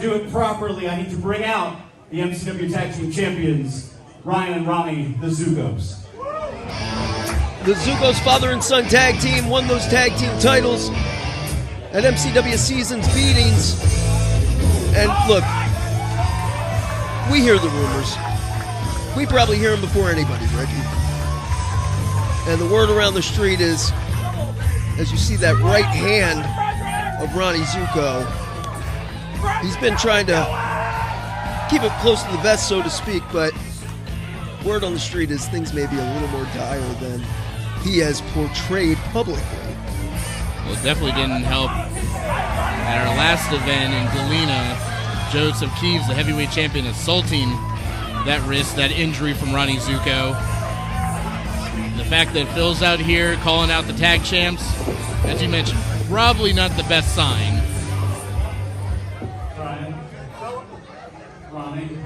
do it properly, I need to bring out the MCW Tag Team Champions, Ryan and Ronnie, the Zukkos. The Zukkos father and son tag team won those tag team titles at MCW Seasons Beatings. And look, we hear the rumors. We probably hear them before anybody, Reggie. And the word around the street is, as you see that right hand of Ronnie Zukko, he's been trying to keep it close to the vest, so to speak, but word on the street is things may be a little more dire than he has portrayed publicly. Well, it definitely didn't help at our last event in Galena, Joseph Keeves, the heavyweight champion, assaulting that wrist, that injury from Ronnie Zukko. The fact that Phil's out here calling out the tag champs, as you mentioned, probably not the best sign. Ryan, Ronnie.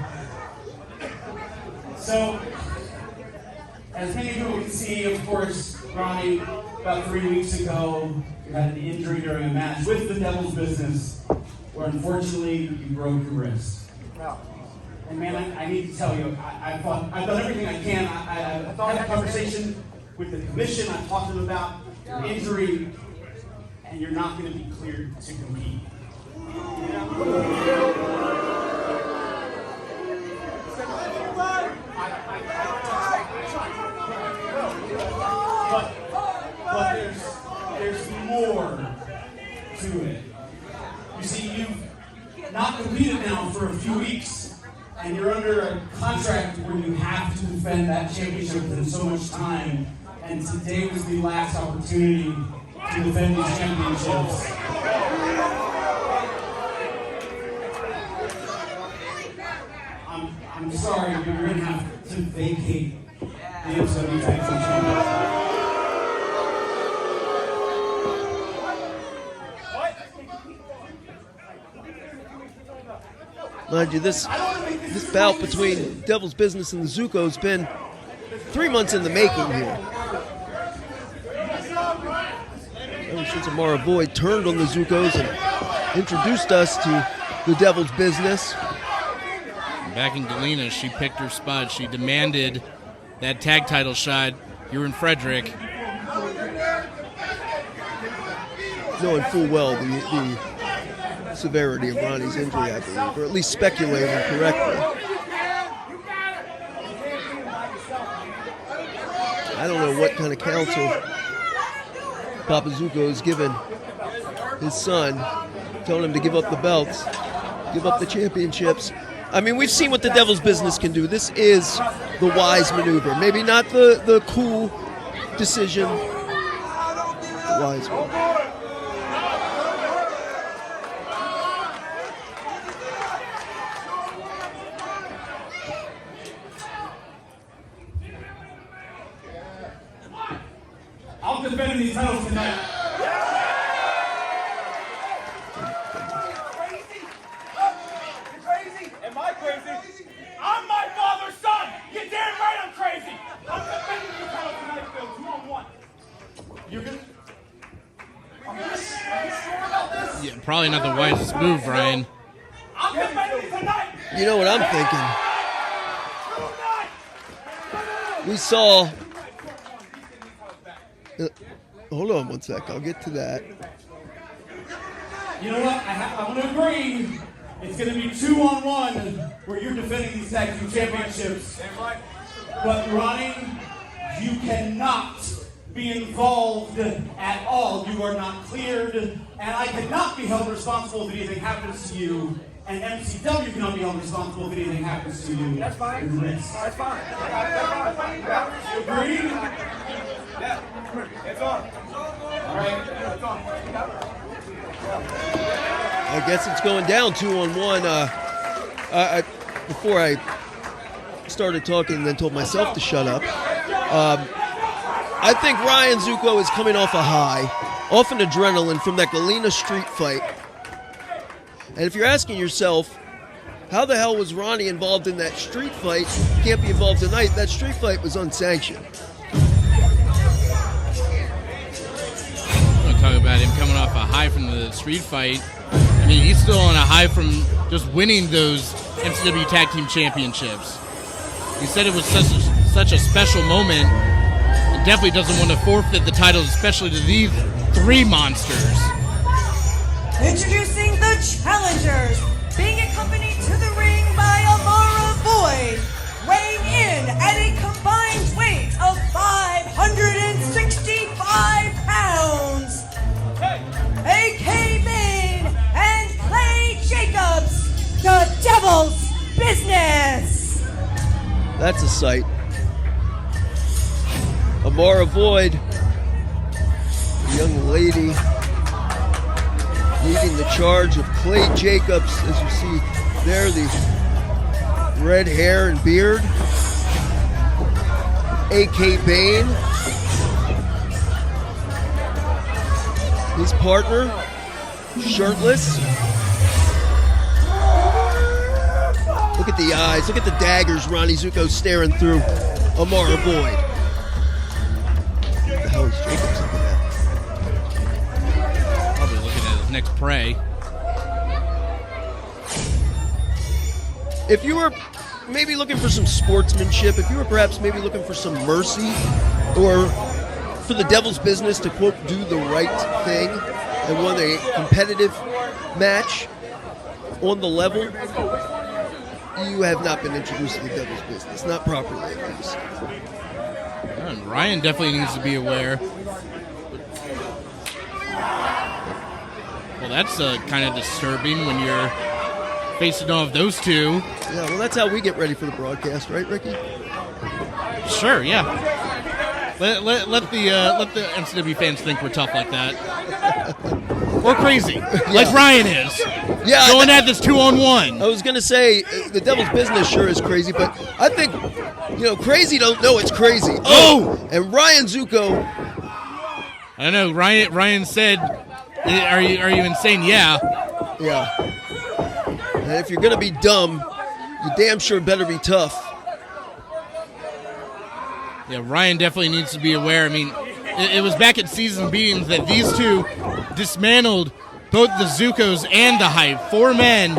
So, as many of you can see, of course, Ronnie, about 3 weeks ago, you had an injury during a match with the Devil's Business, where unfortunately you broke your wrist. And man, I need to tell you, I've done everything I can. I've had a conversation with the commission. I've talked to them about your injury, and you're not going to be cleared to compete. But there's more to it. You see, you've not competed now for a few weeks, and you're under a contract where you have to defend that championship within so much time. And today was the last opportunity to defend these championships. I'm sorry, but you're going to have to vacate the MCW Tag Team Championship. Mind you, this bout between Devil's Business and the Zukko has been 3 months in the making here. Ever since Amara Boyd turned on the Zukkos and introduced us to the Devil's Business. Back in Galena, she picked her spot. She demanded that tag title shot here in Frederick. Knowing full well the severity of Ronnie's injury, I believe, or at least speculating correctly. I don't know what kind of counsel Papa Zukko has given his son, telling him to give up the belts, give up the championships. I mean, we've seen what the Devil's Business can do. This is the wise maneuver. Maybe not the cool decision, the wise one. I'm defending these titles tonight. Crazy? Am I crazy? I'm my father's son! You're damn right I'm crazy! I'm defending these titles tonight, Phil, 2-on-1. You're gonna... Are you sure about this? Yeah, probably not the wisest move, Ryan. I'm defending these tonight! You know what I'm thinking? We saw... hold on one sec. I'll get to that. You know what? I'm going to agree. It's going to be 2-on-1 where you're defending these tag team championships. But Ronnie, you cannot be involved at all. You are not cleared, and I cannot be held responsible if anything happens to you. And MCW cannot be held responsible if anything happens to you. That's fine. That's fine. You agree? Yeah. It's on. All right. It's on. I guess it's going down 2-on-1. Before I started talking and then told myself to shut up, I think Ryan Zukko is coming off a high, off an adrenaline from that Galena street fight. And if you're asking yourself, how the hell was Ronnie involved in that street fight? Can't be involved tonight. That street fight was unsanctioned. Talk about him coming off a high from the street fight. I mean, he's still on a high from just winning those MCW Tag Team Championships. He said it was such a special moment, and definitely doesn't want to forfeit the titles, especially to these three monsters. Introducing the challengers, being accompanied to the ring by Amara Void, weighing in at a combined weight of 565 pounds. A.K. Main and Clay Jacobs, the Devil's Business. That's a sight. Amara Void, the young lady leading the charge of Clay Jacobs, as you see there, the red hair and beard. A.K. Bane, his partner, shirtless. Look at the eyes, look at the daggers Ronnie Zukko staring through Amara Void. What the hell is Jacobs looking at? Probably looking at his next prey. If you were maybe looking for some sportsmanship, if you were perhaps maybe looking for some mercy, or for the Devil's Business to, quote, do the right thing and won a competitive match on the level, you have not been introduced to the Devil's Business, not properly at least. And Ryan definitely needs to be aware. Well, that's kind of disturbing when you're facing off those two. Yeah, well, that's how we get ready for the broadcast, right, Ricky? Sure, yeah. Let the MCW fans think we're tough like that. Or crazy, like Ryan is. Yeah, going at this 2-on-1. I was gonna say the Devil's Business sure is crazy, but I think crazy don't know it's crazy. Oh, and Ryan Zukko. I don't know. Ryan said, "Are you insane?" Yeah. Yeah. And if you're gonna be dumb, you damn sure better be tough. Yeah, Ryan definitely needs to be aware. I mean, it was back at season beatings that these two dismantled both the Zukkos and the Hype. 4 men.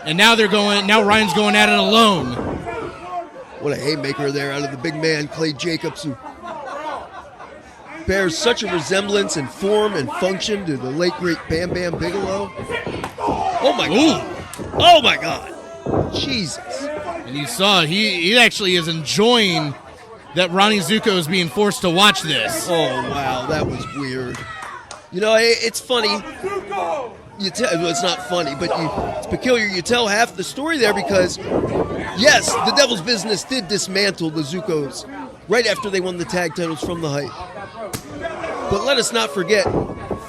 And now Ryan's going at it alone. What a haymaker there out of the big man, Clay Jacobs, who bears such a resemblance in form and function to the late, great Bam Bam Bigelow. Oh, my God. Oh, my God. Jesus. And you saw, he actually is enjoying that Ronnie Zukko is being forced to watch this. Oh, wow, that was weird. It's funny. Well, it's not funny, but it's peculiar. You tell half the story there because, yes, the Devil's Business did dismantle the Zukkos right after they won the tag titles from the Hype. But let us not forget,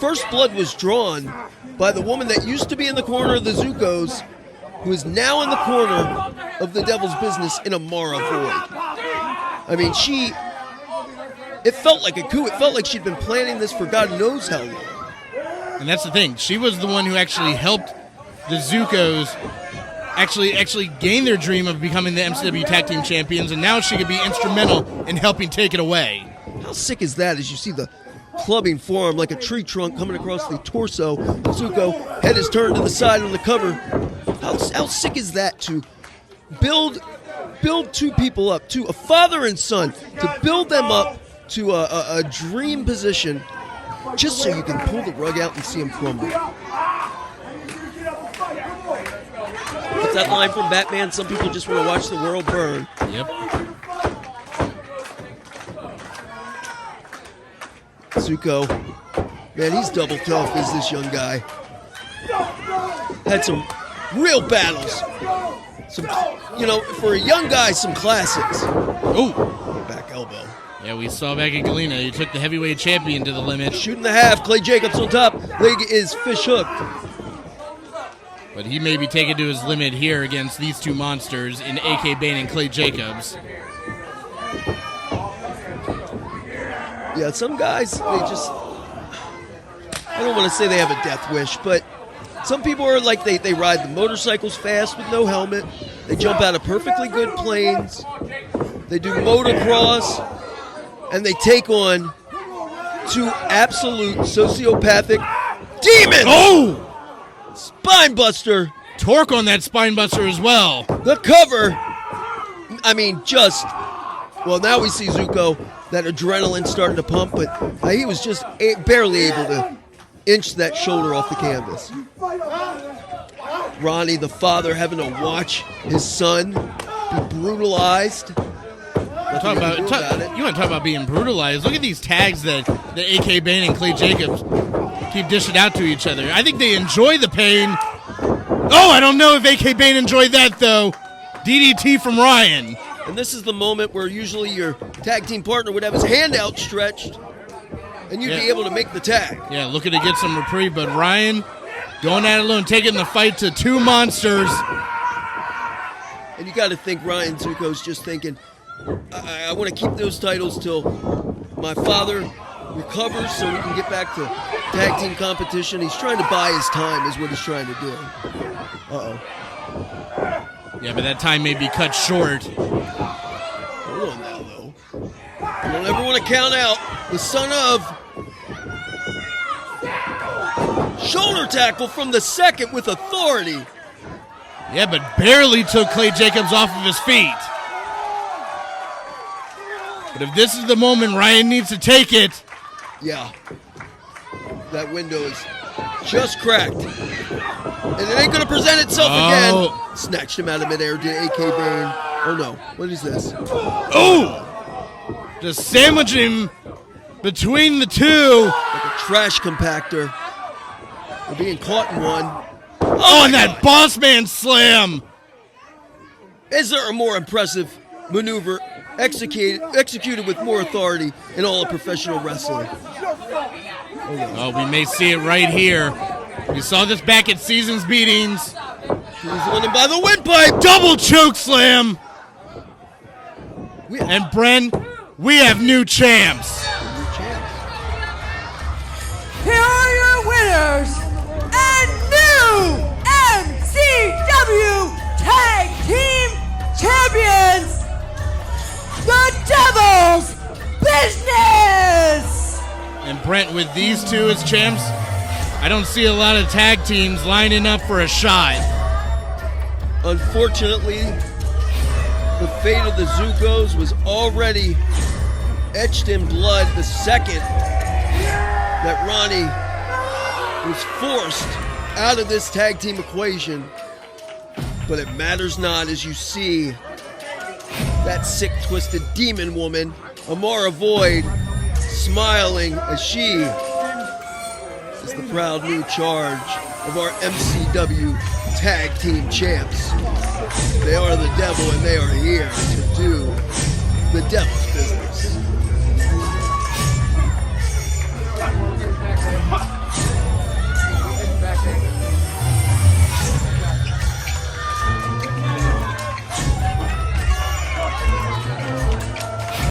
first blood was drawn by the woman that used to be in the corner of the Zukkos, who is now in the corner of the Devil's Business in Amara Void. I mean, it felt like a coup. It felt like she'd been planning this for God knows how long. And that's the thing. She was the one who actually helped the Zukkos actually gain their dream of becoming the MCW Tag Team Champions, and now she could be instrumental in helping take it away. How sick is that as you see the clubbing forearm like a tree trunk coming across the torso of Zukko, head is turned to the side on the cover. How sick is that to build two people up, to a father and son, to build them up to a dream position just so you can pull the rug out and see them crumble. What's that line from Batman? Some people just want to watch the world burn. Yep. Zukko, man, he's double tough, is this young guy. Had some real battles. Some, for a young guy, some classics. Ooh. Back elbow. Yeah, we saw back at Galena. He took the heavyweight champion to the limit. Shooting the half. Clay Jacobs on top. Leg is fish hooked. But he may be taken to his limit here against these two monsters in A.K. Bane and Clay Jacobs. Yeah, some guys, I don't want to say they have a death wish, but some people are like they ride the motorcycles fast with no helmet. They jump out of perfectly good planes. They do motocross. And they take on two absolute sociopathic demons. Oh! Spine buster. Torque on that spine buster as well. The cover. I mean, just. Well, now we see Zukko. That adrenaline starting to pump, but he was just barely able to inch that shoulder off the canvas. Ronnie, the father, having to watch his son be brutalized. You want to talk about being brutalized? Look at these tags that A.K. Bane and Clay Jacobs keep dishing out to each other. I think they enjoy the pain. Oh, I don't know if A.K. Bane enjoyed that, though. DDT from Ryan. And this is the moment where usually your tag team partner would have his hand outstretched, and you'd be able to make the tag. Yeah, looking to get some reprieve, but Ryan going at it alone, taking the fight to two monsters. And you got to think Ryan Zukko's just thinking, I want to keep those titles till my father recovers so we can get back to tag team competition. He's trying to buy his time is what he's trying to do. Uh-oh. Yeah, but that time may be cut short. Hold on now, though. You don't ever want to count out the son of. Shoulder tackle from the second with authority. Yeah, but barely took Clay Jacobs off of his feet. But if this is the moment Ryan needs to take it. Yeah. That window is just cracked. And it ain't going to present itself again. Snatched him out of midair, did A.K. Bane. Oh, no. What is this? Oh! Just sandwich him between the two. Like a trash compactor. We're being caught in one. Oh, and that boss man slam. Is there a more impressive maneuver executed with more authority in all of professional wrestling? Oh, we may see it right here. We saw this back at Seasons Beatings. He's winning by the windpipe. Double choke slam. And Bren, we have new champs. Here are your winners and new MCW Tag Team Champions, the Devil's Business! And Brent, with these two as champs, I don't see a lot of tag teams lining up for a shot. Unfortunately, the fate of the Zukkos was already etched in blood the second that Ronnie was forced out of this tag team equation. But it matters not as you see that sick, twisted demon woman, Amara Void, smiling as she is the proud new charge of our MCW Tag Team Champs. They are the devil and they are here to do the devil's